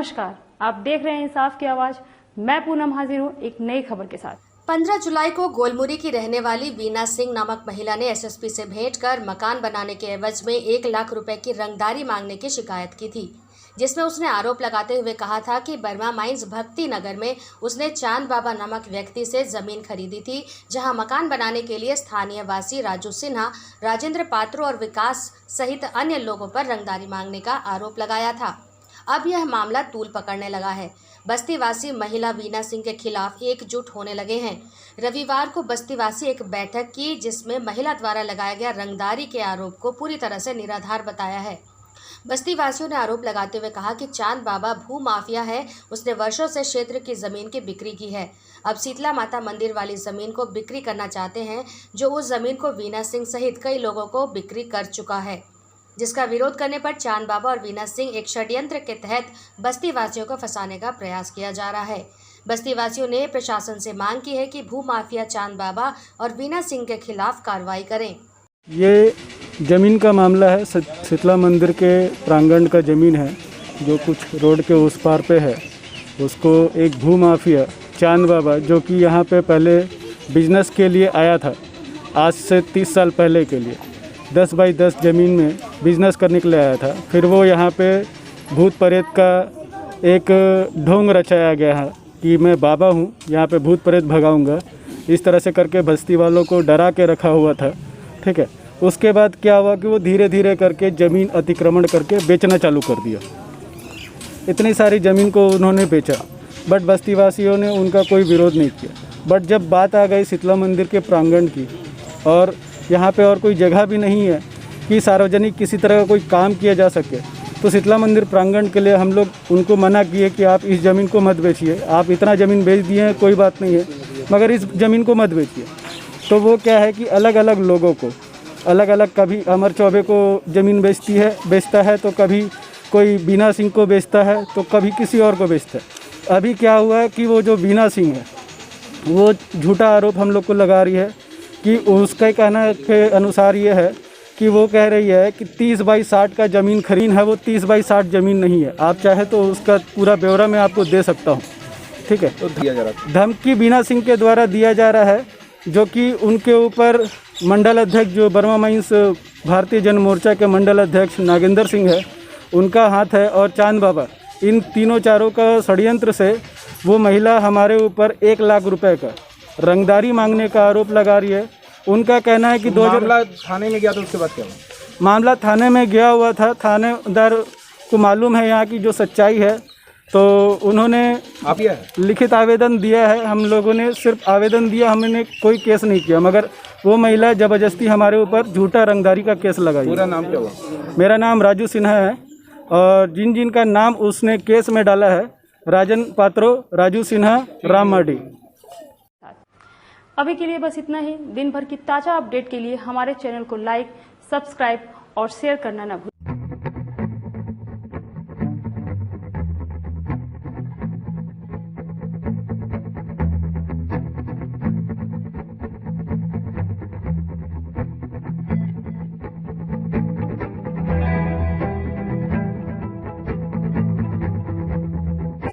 नमस्कार, आप देख रहे हैं इंसाफ की आवाज। मैं पूनम हाजिर हूँ एक नई खबर के साथ। 15 जुलाई को गोलमुरी की रहने वाली वीना सिंह नामक महिला ने एसएसपी से भेंट कर मकान बनाने के एवज में 1 लाख रुपए की रंगदारी मांगने की शिकायत की थी, जिसमें उसने आरोप लगाते हुए कहा था कि बर्मा माइंस भक्ति नगर में उसने चांद बाबा नामक व्यक्ति से जमीन खरीदी थी, जहां मकान बनाने के लिए स्थानीय वासी राजू सिन्हा, राजेंद्र पात्रो और विकास सहित अन्य लोगों पर रंगदारी मांगने का आरोप लगाया था। अब यह मामला तूल पकड़ने लगा है। बस्तीवासी महिला वीना सिंह के खिलाफ एकजुट होने लगे हैं। रविवार को बस्तीवासी एक बैठक की, जिसमें महिला द्वारा लगाया गया रंगदारी के आरोप को पूरी तरह से निराधार बताया है। बस्तीवासियों ने आरोप लगाते हुए कहा कि चांद बाबा भू माफिया है, उसने वर्षों से क्षेत्र की जमीन की बिक्री की है। अब शीतला माता मंदिर वाली जमीन को बिक्री करना चाहते हैं, जो उस जमीन को वीना सिंह सहित कई लोगों को बिक्री कर चुका है, जिसका विरोध करने पर चांद बाबा और वीना सिंह एक षड्यंत्र के तहत बस्तीवासियों को फंसाने का प्रयास किया जा रहा है। बस्तीवासियों ने प्रशासन से मांग की है कि भू माफिया चांद बाबा और वीना सिंह के खिलाफ कार्रवाई करें। ये ज़मीन का मामला है। शीतला मंदिर के प्रांगण का ज़मीन है, जो कुछ रोड के उस पार पे है। उसको एक भू माफिया चांद बाबा, जो कि यहाँ पे पहले बिजनेस के लिए आया था, आज से 30 साल पहले के लिए 10 बाई 10 ज़मीन में बिजनेस करने के लिए आया था। फिर वो यहाँ पे भूत प्रेत का एक ढोंग रचाया गया है कि मैं बाबा हूँ, यहाँ पे भूत प्रेत भगाऊंगा, इस तरह से करके बस्ती वालों को डरा के रखा हुआ था। ठीक है, उसके बाद क्या हुआ कि वो धीरे धीरे करके ज़मीन अतिक्रमण करके बेचना चालू कर दिया। इतनी सारी ज़मीन को उन्होंने बेचा, बट बस्तीवासियों ने उनका कोई विरोध नहीं किया। बट जब बात आ गई शीतला मंदिर के प्रांगण की, और यहाँ पे और कोई जगह भी नहीं है कि सार्वजनिक किसी तरह का कोई काम किया जा सके, तो शीतला मंदिर प्रांगण के लिए हम लोग उनको मना किए कि आप इस ज़मीन को मत बेचिए। आप इतना ज़मीन बेच दिए हैं, कोई बात नहीं है, मगर इस ज़मीन को मत बेचिए। तो वो क्या है कि अलग अलग लोगों को अलग अलग, कभी अमर चौबे को ज़मीन बेचता है, तो कभी कोई वीना सिंह को बेचता है, तो कभी किसी और को बेचता है। अभी क्या हुआ है कि वो जो वीना सिंह है, वो झूठा आरोप हम लोग को लगा रही है कि उसके कहने के अनुसार ये है कि वो कह रही है कि 30 बाई 60 का ज़मीन खरीद है। वो 30 बाई 60 ज़मीन नहीं है। आप चाहे तो उसका पूरा ब्यौरा मैं आपको दे सकता हूँ। ठीक है, तो दिया जा रहा है, धमकी वीना सिंह के द्वारा दिया जा रहा है, जो कि उनके ऊपर मंडल अध्यक्ष, जो बर्मा माइंस भारतीय जन मोर्चा के मंडल अध्यक्ष नागेंद्र सिंह है, उनका हाथ है, और चांद बाबा, इन तीनों चारों का षड्यंत्र से वो महिला हमारे ऊपर 1 लाख रुपए का रंगदारी मांगने का आरोप लगा रही है। उनका कहना है कि मामला थाने में गया, तो उसके बाद क्या हुआ? मामला थाने में गया हुआ था। थानेदार को मालूम है यहाँ की जो सच्चाई है, तो उन्होंने लिखित आवेदन दिया है। हम लोगों ने सिर्फ आवेदन दिया, हमने कोई केस नहीं किया, मगर वो महिला ज़बरदस्ती हमारे ऊपर झूठा रंगदारी का केस लगाई। पूरा नाम क्या हुआ? मेरा नाम राजू सिन्हा है, और जिन का नाम उसने केस में डाला है, राजन पात्रो, राजू सिन्हा, राम मार्डी। अभी के लिए बस इतना ही। दिन भर की ताजा अपडेट के लिए हमारे चैनल को लाइक, सब्सक्राइब और शेयर करना न भूलें।